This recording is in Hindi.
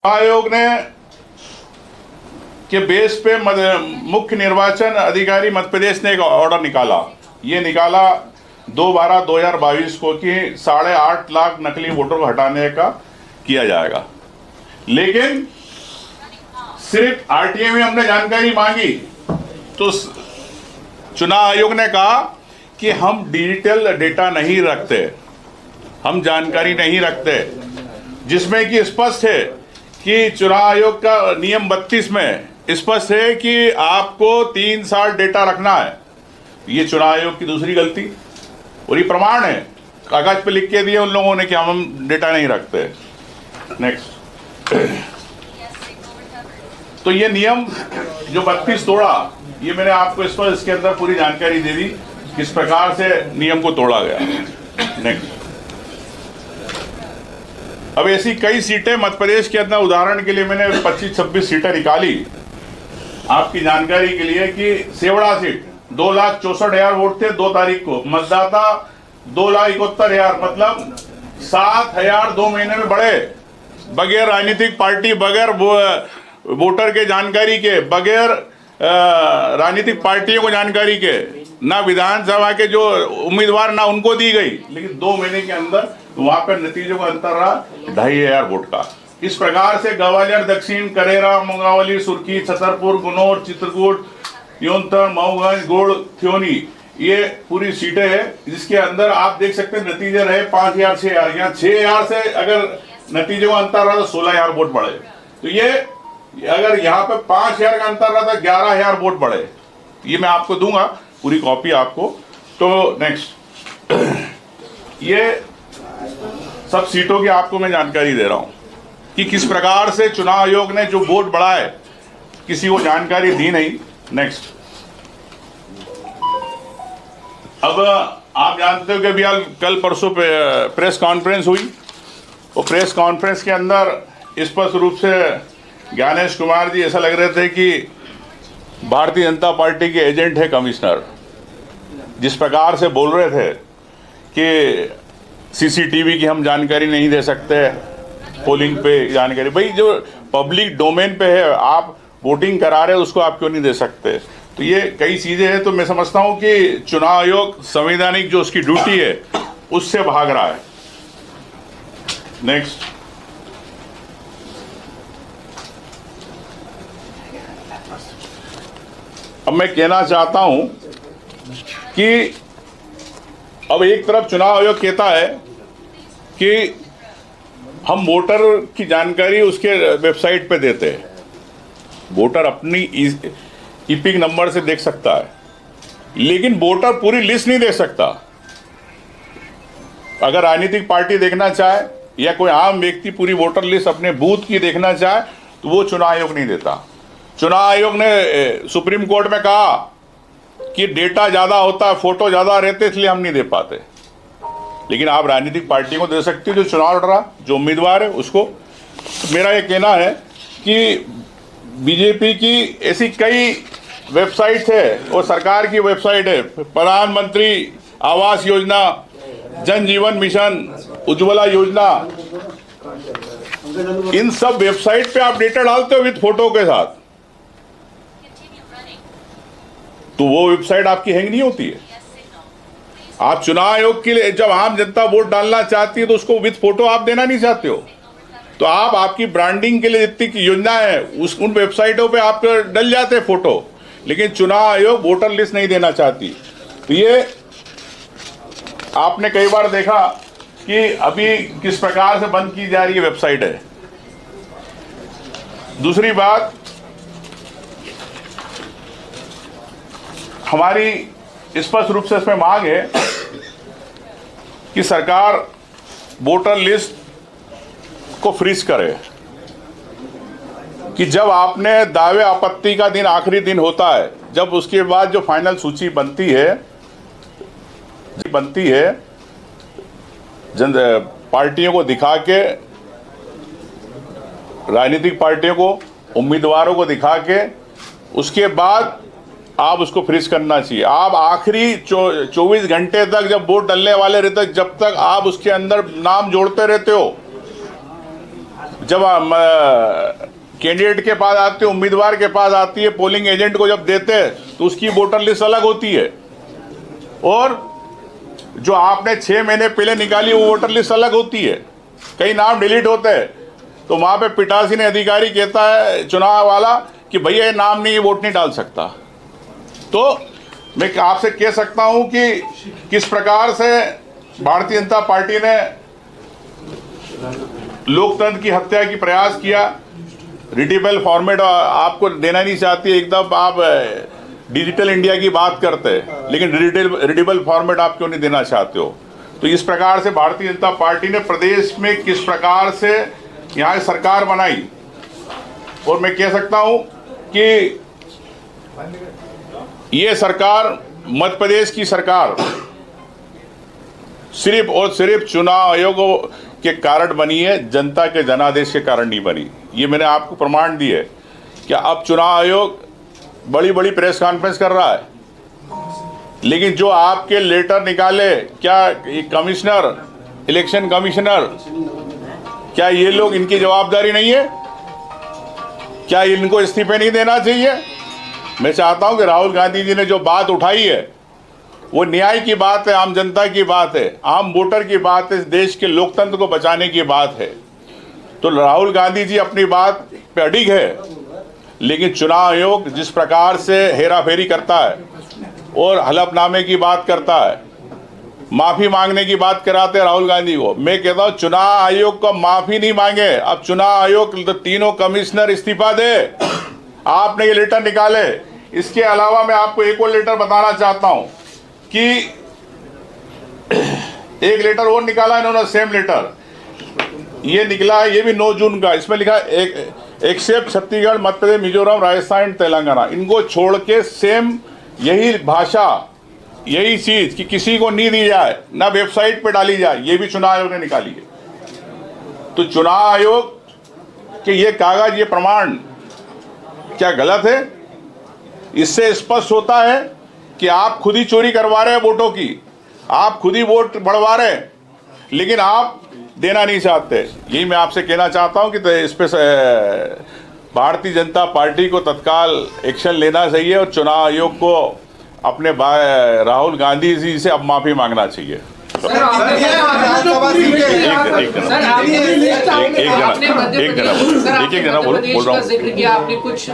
आयोग ने के बेस पे मुख्य निर्वाचन अधिकारी मध्य प्रदेश ने एक ऑर्डर निकाला। ये निकाला 2/12/2022 को कि 8.5 लाख नकली वोटर को हटाने का किया जाएगा। लेकिन सिर्फ आरटीए में हमने जानकारी मांगी तो चुनाव आयोग ने कहा कि हम डिजिटल डेटा नहीं रखते, हम जानकारी नहीं रखते, जिसमें कि स्पष्ट है कि चुनाव आयोग का नियम 32 में स्पष्ट है कि आपको 3 साल डेटा रखना है। ये चुनाव आयोग की दूसरी गलती और ये प्रमाण है, कागज पे लिख के दिए उन लोगों ने कि हम डेटा नहीं रखते। नेक्स्ट, तो ये नियम जो 32 तोड़ा, ये मैंने आपको इसके अंदर पूरी जानकारी दे दी किस प्रकार से नियम को तोड़ा गया। नेक्स्ट, अब ऐसी कई सीटें मध्य प्रदेश के अंदर, उदाहरण के लिए मैंने 25-26 सीटें निकाली आपकी जानकारी के लिए कि सेवड़ा सीट 2,64,000 वोट थे 2 तारीख को, मतदाता 2,71,000, मतलब 7,000 2 महीने में बढ़े, बगैर राजनीतिक पार्टी, बगैर वोटर के जानकारी के, बगैर राजनीतिक पार्टियों को जानकारी के, ना विधानसभा के जो उम्मीदवार ना उनको दी गई, लेकिन 2 महीने के अंदर वहां पर नतीजों का अंतर रहा 2,500 वोट का। इस प्रकार से ग्वालियर दक्षिण, करेरा, मुंगावली, सुर्खी, छतरपुर, गुनौर, चित्रकूट, योनतर, मऊगंज, गोड़, थ्योनी, ये पूरी सीटें हैं जिसके अंदर आप देख सकते हैं नतीजे रहे 5,000, 6,000। यहाँ 6,000 से अगर नतीजों का अंतर रहा तो 16,000 वोट बढ़े। तो ये अगर यहाँ पे 5,000 का अंतर रहा तो 11,000 वोट बढ़े। ये मैं आपको दूंगा पूरी कॉपी आपको। तो नेक्स्ट, ये सब सीटों की आपको मैं जानकारी दे रहा हूं कि किस प्रकार से चुनाव आयोग ने जो वोट बढ़ाए किसी को जानकारी दी नहीं। नेक्स्ट, अब आप जानते हो कि अभी कल परसों प्रेस कॉन्फ्रेंस हुई, वो प्रेस कॉन्फ्रेंस के अंदर स्पष्ट रूप से ज्ञानेश कुमार जी ऐसा लग रहे थे कि भारतीय जनता पार्टी के एजेंट है कमिश्नर। जिस प्रकार से बोल रहे थे कि सीसीटीवी की हम जानकारी नहीं दे सकते, पोलिंग पे जानकारी, भाई जो पब्लिक डोमेन पे है, आप वोटिंग करा रहे हो उसको आप क्यों नहीं दे सकते? तो ये कई चीजें हैं। तो मैं समझता हूं कि चुनाव आयोग संवैधानिक जो उसकी ड्यूटी है उससे भाग रहा है। नेक्स्ट, अब मैं कहना चाहता हूं कि अब एक तरफ चुनाव आयोग कहता है कि हम वोटर की जानकारी उसके वेबसाइट पे देते हैं, वोटर अपनी ईपिक नंबर से देख सकता है, लेकिन वोटर पूरी लिस्ट नहीं देख सकता। अगर राजनीतिक पार्टी देखना चाहे या कोई आम व्यक्ति पूरी वोटर लिस्ट अपने बूथ की देखना चाहे तो वो चुनाव आयोग नहीं देता। चुनाव आयोग ने सुप्रीम कोर्ट में कहा कि डेटा ज्यादा होता है, फोटो ज्यादा रहते, इसलिए हम नहीं दे पाते। लेकिन आप राजनीतिक पार्टी को दे सकते हो जो चुनाव लड़ रहा, जो उम्मीदवार है उसको। तो मेरा ये कहना है कि बीजेपी की ऐसी कई वेबसाइट है, वो सरकार की वेबसाइट है, प्रधानमंत्री आवास योजना, जन जीवन मिशन, उज्ज्वला योजना, इन सब वेबसाइट पे आप डेटा डालते हो विद फोटो के साथ, तो वो वेबसाइट आपकी हैंग नहीं होती है। आप चुनाव आयोग के लिए जब आम जनता वोट डालना चाहती है तो उसको विद फोटो आप देना नहीं चाहते हो, तो आप आपकी ब्रांडिंग के लिए जितनी की योजना है उन वेबसाइटों पे आप डल जाते हैं फोटो, लेकिन चुनाव आयोग वोटर लिस्ट नहीं देना चाहती। तो ये आपने कई बार देखा कि अभी किस प्रकार से बंद की जा रही है वेबसाइट है। दूसरी बात, हमारी स्पष्ट रूप से इसमें मांग है कि सरकार वोटर लिस्ट को फ्रीज करे, कि जब आपने दावे आपत्ति का दिन आखिरी दिन होता है, जब उसके बाद जो फाइनल सूची बनती है पार्टियों को दिखा के, राजनीतिक पार्टियों को, उम्मीदवारों को दिखा के, उसके बाद आप उसको फ्रीज करना चाहिए। आप आखिरी 24 घंटे तक जब वोट डलने वाले रहते, जब तक आप उसके अंदर नाम जोड़ते रहते हो, जब कैंडिडेट के पास आती है, उम्मीदवार के पास आती है, पोलिंग एजेंट को जब देते हैं तो उसकी वोटर लिस्ट अलग होती है, और जो आपने 6 महीने पहले निकाली वो वोटर लिस्ट अलग होती है। कई नाम डिलीट होते हैं, तो वहाँ पे पीठासीन अधिकारी कहता है चुनाव वाला कि भैया ये नाम नहीं, वोट नहीं डाल सकता। तो मैं आपसे कह सकता हूँ कि किस प्रकार से भारतीय जनता पार्टी ने लोकतंत्र की हत्या की प्रयास किया। रीडेबल फॉर्मेट आपको देना नहीं चाहती, एकदम आप डिजिटल इंडिया की बात करते हैं, लेकिन रीडेबल फॉर्मेट आप क्यों नहीं देना चाहते हो। तो इस प्रकार से भारतीय जनता पार्टी ने प्रदेश में किस प्रकार से यहाँ सरकार बनाई, और मैं कह सकता हूँ कि ये सरकार, मध्य प्रदेश की सरकार सिर्फ और सिर्फ चुनाव आयोग के कारण बनी है, जनता के जनादेश के कारण नहीं बनी। ये मैंने आपको प्रमाण दिए है कि अब चुनाव आयोग बड़ी बड़ी प्रेस कॉन्फ्रेंस कर रहा है, लेकिन जो आपके लेटर निकाले, क्या कमिश्नर, इलेक्शन कमिश्नर, क्या ये लोग, इनकी जवाबदारी नहीं है? क्या इनको इस्तीफे नहीं देना चाहिए? मैं चाहता हूं कि राहुल गांधी जी ने जो बात उठाई है वो न्याय की बात है, आम जनता की बात है, आम वोटर की बात है, इस देश के लोकतंत्र को बचाने की बात है। तो राहुल गांधी जी अपनी बात पे अडिग है, लेकिन चुनाव आयोग जिस प्रकार से हेराफेरी करता है और हलफनामे की बात करता है, माफी मांगने की बात कराते हैं राहुल गांधी को, मैं कहता हूं चुनाव आयोग को माफी नहीं मांगे, अब चुनाव आयोग तो तीनों कमिश्नर इस्तीफा दे। आपने ये लेटर निकाले, इसके अलावा मैं आपको एक और लेटर बताना चाहता हूं कि एक लेटर और निकाला इन्होंने, सेम लेटर ये निकला है, ये भी 9 जून का। इसमें लिखा है एक्सेप्ट छत्तीसगढ़, मध्य प्रदेश, मिजोरम, राजस्थान, तेलंगाना, इनको छोड़ के सेम यही भाषा, यही चीज कि किसी को नहीं दी जाए, ना वेबसाइट पे डाली जाए, ये भी चुनाव आयोग ने निकाली है। तो चुनाव आयोग के ये कागज, ये प्रमाण क्या गलत है? इससे स्पष्ट होता है कि आप खुद ही चोरी करवा रहे हैं वोटों की, आप खुद ही वोट बढ़वा रहे हैं, लेकिन आप देना नहीं चाहते। यही मैं आपसे कहना चाहता हूं कि इस पे भारतीय जनता पार्टी को तत्काल एक्शन लेना चाहिए और चुनाव आयोग को अपने राहुल गांधी जी से अब माफी मांगना चाहिए। एक जना बोल रहा हूँ। जिक्र किया आपने, कुछ